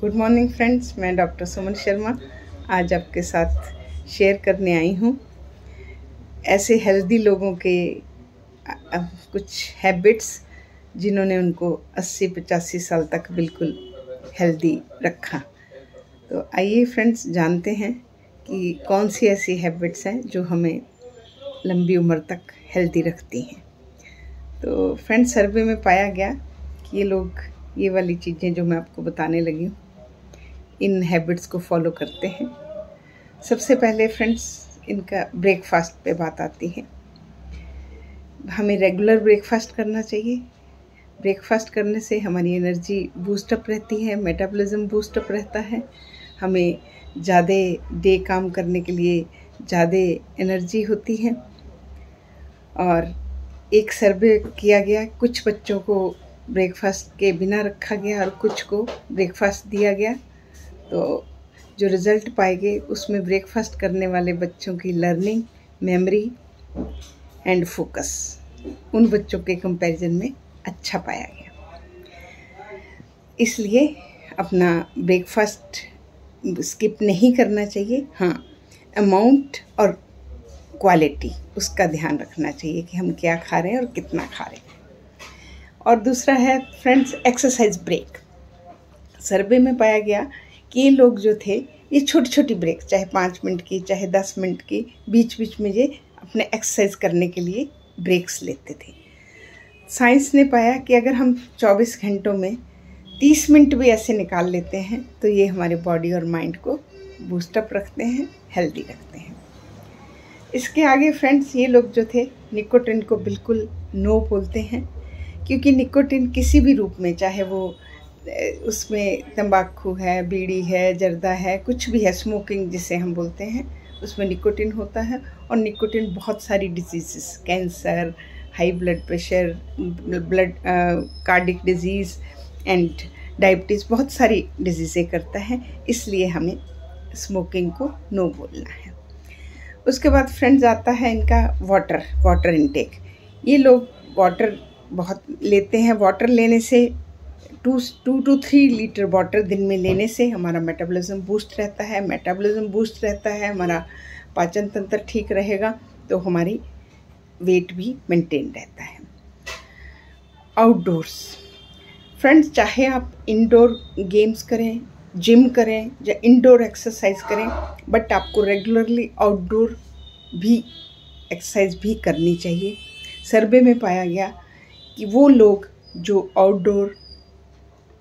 Good morning friends, मैं doctor Suman Sharma आज आपके साथ शेयर करने आई हूँ ऐसे हेल्दी लोगों के कुछ हैबिट्स जिन्होंने उनको 80-85 साल तक बिल्कुल हेल्दी रखा। तो आइए फ्रेंड्स जानते हैं कि कौन सी ऐसी हैबिट्स हैं जो हमें लंबी उम्र तक हेल्दी रखती हैं। तो फ्रेंड्स, सर्वे में पाया गया कि ये लोग ये वाली चीज़ें जो मैं आपको बताने लगी हूँ, इन हैबिट्स को फॉलो करते हैं। सबसे पहले फ्रेंड्स, इनका ब्रेकफास्ट पे बात आती है। हमें रेगुलर ब्रेकफास्ट करना चाहिए। ब्रेकफास्ट करने से हमारी एनर्जी बूस्टअप रहती है, मेटाबॉलिज्म बूस्टअप रहता है, हमें ज़्यादा डे काम करने के लिए ज़्यादा एनर्जी होती है। और एक सर्वे किया गया, कुछ बच्चों को ब्रेकफास्ट के बिना रखा गया और कुछ को ब्रेकफास्ट दिया गया। तो जो रिज़ल्ट पाए गए उसमें ब्रेकफास्ट करने वाले बच्चों की लर्निंग, मेमोरी एंड फोकस उन बच्चों के कंपैरिजन में अच्छा पाया गया। इसलिए अपना ब्रेकफास्ट स्किप नहीं करना चाहिए। हाँ, अमाउंट और क्वालिटी उसका ध्यान रखना चाहिए कि हम क्या खा रहे हैं और कितना खा रहे हैं। और दूसरा है फ्रेंड्स, एक्सरसाइज ब्रेक। सर्वे में पाया गया कि ये लोग जो थे, ये छोटी छोटी ब्रेक, चाहे 5 मिनट की चाहे 10 मिनट की, बीच बीच में ये अपने एक्सरसाइज करने के लिए ब्रेक्स लेते थे। साइंस ने पाया कि अगर हम 24 घंटों में 30 मिनट भी ऐसे निकाल लेते हैं तो ये हमारे बॉडी और माइंड को बूस्टअप रखते हैं, हेल्दी रखते हैं। इसके आगे फ्रेंड्स, ये लोग जो थे निकोटिन को बिल्कुल नो बोलते हैं, क्योंकि निकोटिन किसी भी रूप में, चाहे वो उसमें तंबाकू है, बीड़ी है, जर्दा है, कुछ भी है, स्मोकिंग जिसे हम बोलते हैं, उसमें निकोटिन होता है। और निकोटिन बहुत सारी disease, cancer, high blood pressure, blood cardiac disease and diabetes, बहुत सारी डिजीज़ें करता है। इसलिए हमें स्मोकिंग को नो बोलना है। उसके बाद फ्रेंड्स आता है इनका वाटर इनटेक। ये लोग वाटर बहुत लेते हैं। वाटर लेने से 2 to 3 लीटर वाटर दिन में लेने से हमारा मेटाबॉलिज्म बूस्ट रहता है। मेटाबॉलिज्म बूस्ट रहता है, हमारा पाचन तंत्र ठीक रहेगा, तो हमारी वेट भी मेंटेन रहता है। आउटडोर्स फ्रेंड्स, चाहे आप इंडोर गेम्स करें, जिम करें या इंडोर एक्सरसाइज करें, बट आपको रेगुलरली आउटडोर भी एक्सरसाइज भी करनी चाहिए। सर्वे में पाया गया कि वो लोग जो आउटडोर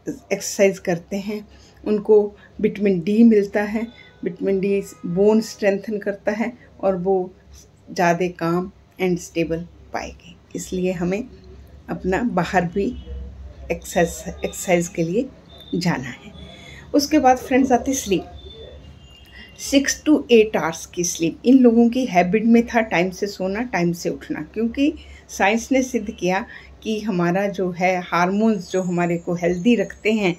एक्सरसाइज करते हैं उनको विटामिन डी मिलता है। विटामिन डी बोन स्ट्रेंथन करता है और वो ज़्यादा काम एंड स्टेबल पाएंगे। इसलिए हमें अपना बाहर भी एक्सरसाइज के लिए जाना है। उसके बाद फ्रेंड्स आती स्लीप। 6 to 8 आवर्स की स्लीप इन लोगों की हैबिट में था, टाइम से सोना, टाइम से उठना। क्योंकि साइंस ने सिद्ध किया कि हमारा जो है हार्मोन्स जो हमारे को हेल्दी रखते हैं,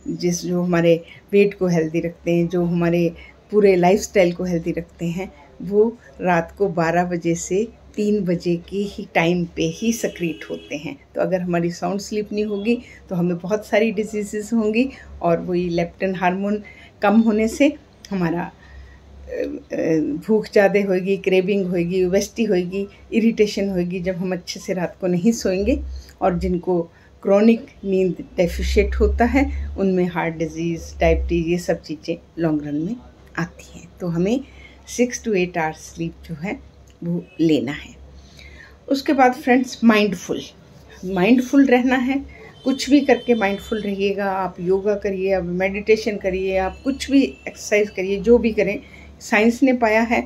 जो हमारे वेट को हेल्दी रखते हैं, जो हमारे पूरे लाइफस्टाइल को हेल्दी रखते हैं, वो रात को 12 बजे से 3 बजे की ही टाइम पे ही सक्रिएट होते हैं। तो अगर हमारी साउंड स्लीप नहीं होगी तो हमें बहुत सारी डिजीज़ होंगी, और वही लेप्टिन हार्मोन कम होने से हमारा भूख ज़्यादा होगी, क्रेविंग होगी, ओबेसिटी होगी, इरिटेशन होगी जब हम अच्छे से रात को नहीं सोएंगे। और जिनको क्रोनिक नींद डेफिशिएट होता है उनमें हार्ट डिजीज़, डायबिटीज़, ये सब चीज़ें लॉन्ग रन में आती हैं। तो हमें 6 to 8 आवर्स स्लीप जो है वो लेना है। उसके बाद फ्रेंड्स, माइंडफुल रहना है। कुछ भी करके माइंडफुल रहिएगा। आप योगा करिए, आप मेडिटेशन करिए, आप कुछ भी एक्सरसाइज करिए, जो भी करें। साइंस ने पाया है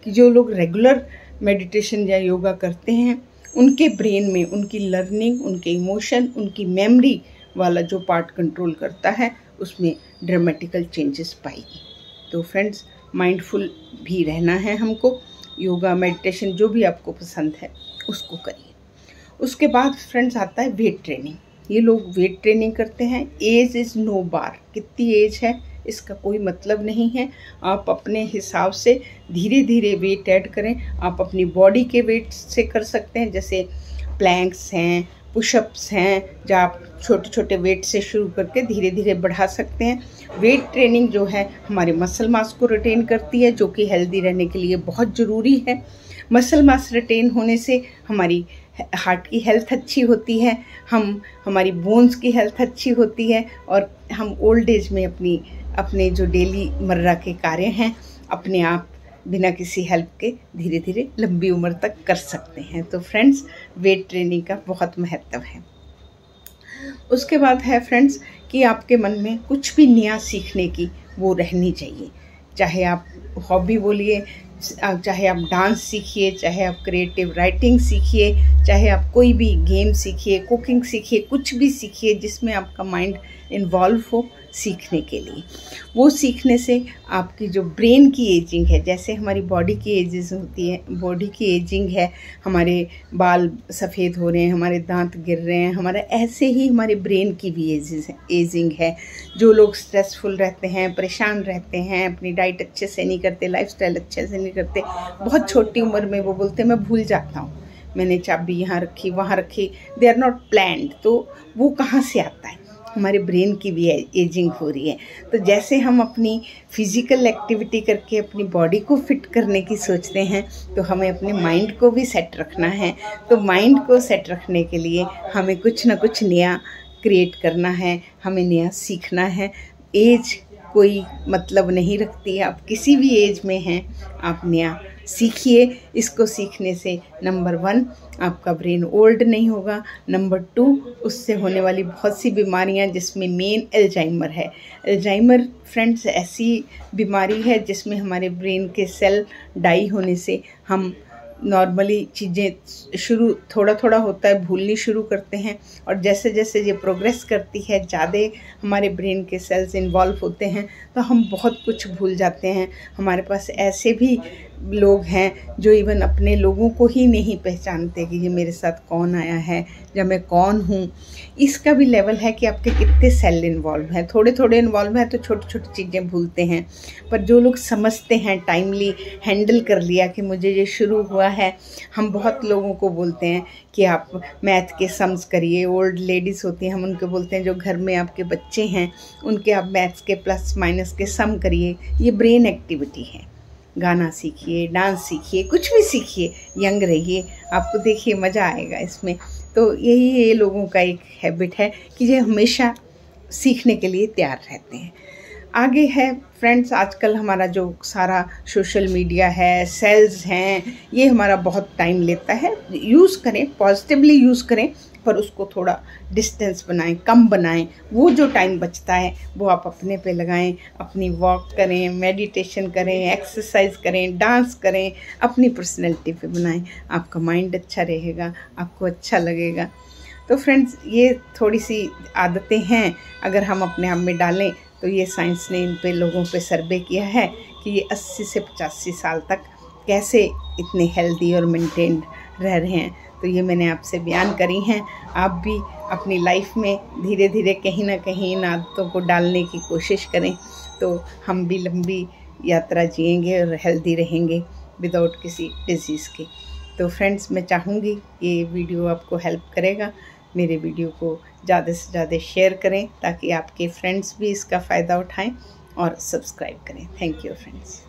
कि जो लोग रेगुलर मेडिटेशन या योगा करते हैं उनके ब्रेन में उनकी लर्निंग, उनके इमोशन, उनकी मेमोरी वाला जो पार्ट कंट्रोल करता है उसमें ड्रामेटिकल चेंजेस पाएगी। तो फ्रेंड्स, माइंडफुल भी रहना है हमको। योगा, मेडिटेशन जो भी आपको पसंद है उसको करिए। उसके बाद फ्रेंड्स आता है वेट ट्रेनिंग। ये लोग वेट ट्रेनिंग करते हैं। एज इज़ नो बार, कितनी एज है इसका कोई मतलब नहीं है। आप अपने हिसाब से धीरे धीरे वेट ऐड करें। आप अपनी बॉडी के वेट से कर सकते हैं, जैसे प्लैंक्स हैं, पुशअप्स हैं, जहाँ आप छोटे छोटे वेट से शुरू करके धीरे धीरे बढ़ा सकते हैं। वेट ट्रेनिंग जो है हमारे मसल मास को रिटेन करती है, जो कि हेल्दी रहने के लिए बहुत ज़रूरी है। मसल मास रिटेन होने से हमारी हार्ट की हेल्थ अच्छी होती है, हमारी बोन्स की हेल्थ अच्छी होती है, और हम ओल्ड एज में अपने जो डेली मर्रा के कार्य हैं अपने आप बिना किसी हेल्प के धीरे धीरे लंबी उम्र तक कर सकते हैं। तो फ्रेंड्स, वेट ट्रेनिंग का बहुत महत्व है। उसके बाद है फ्रेंड्स कि आपके मन में कुछ भी नया सीखने की वो रहनी चाहिए। चाहे आप हॉबी बोलिए, चाहे आप डांस सीखिए, चाहे आप क्रिएटिव राइटिंग सीखिए, चाहे आप कोई भी गेम सीखिए, कुकिंग सीखिए, कुछ भी सीखिए जिसमें आपका माइंड इन्वॉल्व हो सीखने के लिए। वो सीखने से आपकी जो ब्रेन की एजिंग है, जैसे हमारी बॉडी की एजेस होती है, बॉडी की एजिंग है, हमारे बाल सफ़ेद हो रहे हैं, हमारे दांत गिर रहे हैं, हमारा ऐसे ही हमारे ब्रेन की भी एजिंग है। जो लोग स्ट्रेसफुल रहते हैं, परेशान रहते हैं, अपनी डाइट अच्छे से नहीं करते, लाइफस्टाइल अच्छे से नहीं करते, बहुत छोटी उम्र में वो बोलते हैं मैं भूल जाता हूँ, मैंने चाबी यहाँ रखी वहाँ रखी, दे आर नॉट प्लान्ड। तो वो कहाँ से आता है? हमारे ब्रेन की भी एजिंग हो रही है। तो जैसे हम अपनी फिज़िकल एक्टिविटी करके अपनी बॉडी को फिट करने की सोचते हैं, तो हमें अपने माइंड को भी सेट रखना है। तो माइंड को सेट रखने के लिए हमें कुछ ना कुछ नया क्रिएट करना है, हमें नया सीखना है। एज कोई मतलब नहीं रखती है, आप किसी भी एज में हैं, आप नया सीखिए। इसको सीखने से नंबर 1 आपका ब्रेन ओल्ड नहीं होगा, नंबर 2 उससे होने वाली बहुत सी बीमारियां, जिसमें मेन एल्जाइमर है। एल्जाइमर फ्रेंड्स ऐसी बीमारी है जिसमें हमारे ब्रेन के सेल डाई होने से हम नॉर्मली चीज़ें शुरू थोड़ा थोड़ा होता है भूलनी शुरू करते हैं, और जैसे जैसे ये प्रोग्रेस करती है, ज़्यादा हमारे ब्रेन के सेल्स इन्वॉल्व होते हैं, तो हम बहुत कुछ भूल जाते हैं। हमारे पास ऐसे भी लोग हैं जो इवन अपने लोगों को ही नहीं पहचानते कि ये मेरे साथ कौन आया है या मैं कौन हूँ। इसका भी लेवल है कि आपके कितने सेल इन्वॉल्व हैं। थोड़े थोड़े इन्वॉल्व हैं तो छोटी छोटी चीज़ें भूलते हैं, पर जो लोग समझते हैं, टाइमली हैंडल कर लिया कि मुझे ये शुरू हुआ है। हम बहुत लोगों को बोलते हैं कि आप मैथ के सम्स करिए, ओल्ड लेडीज़ होती हैं, हम उनको बोलते हैं जो घर में आपके बच्चे हैं उनके आप मैथ्स के प्लस माइनस के सम करिए। ये ब्रेन एक्टिविटी है। गाना सीखिए, डांस सीखिए, कुछ भी सीखिए, यंग रहिए, आपको देखिए मज़ा आएगा इसमें। तो यही ये लोगों का एक हैबिट है कि ये हमेशा सीखने के लिए तैयार रहते हैं। आगे है फ्रेंड्स, आजकल हमारा जो सारा सोशल मीडिया है, सेल्स हैं, ये हमारा बहुत टाइम लेता है। यूज़ करें, पॉजिटिवली यूज़ करें, पर उसको थोड़ा डिस्टेंस बनाएं, कम बनाएं। वो जो टाइम बचता है वो आप अपने पे लगाएं, अपनी वॉक करें, मेडिटेशन करें, एक्सरसाइज करें, डांस करें, अपनी पर्सनैलिटी पे बनाएं। आपका माइंड अच्छा रहेगा, आपको अच्छा लगेगा। तो फ्रेंड्स, ये थोड़ी सी आदतें हैं, अगर हम अपने आप में डालें तो ये साइंस ने इन पे लोगों पे सर्वे किया है कि ये 80 से 85 साल तक कैसे इतने हेल्दी और मेंटेन्ड रह रहे हैं। तो ये मैंने आपसे बयान करी हैं। आप भी अपनी लाइफ में धीरे धीरे कहीं ना कहीं इन आदतों को डालने की कोशिश करें, तो हम भी लंबी यात्रा जिएंगे और हेल्दी रहेंगे विदाउट किसी डिजीज़ के। तो फ्रेंड्स, मैं चाहूँगी ये वीडियो आपको हेल्प करेगा। मेरे वीडियो को ज़्यादा से ज़्यादा शेयर करें ताकि आपके फ्रेंड्स भी इसका फ़ायदा उठाएं और सब्सक्राइब करें। Thank you friends.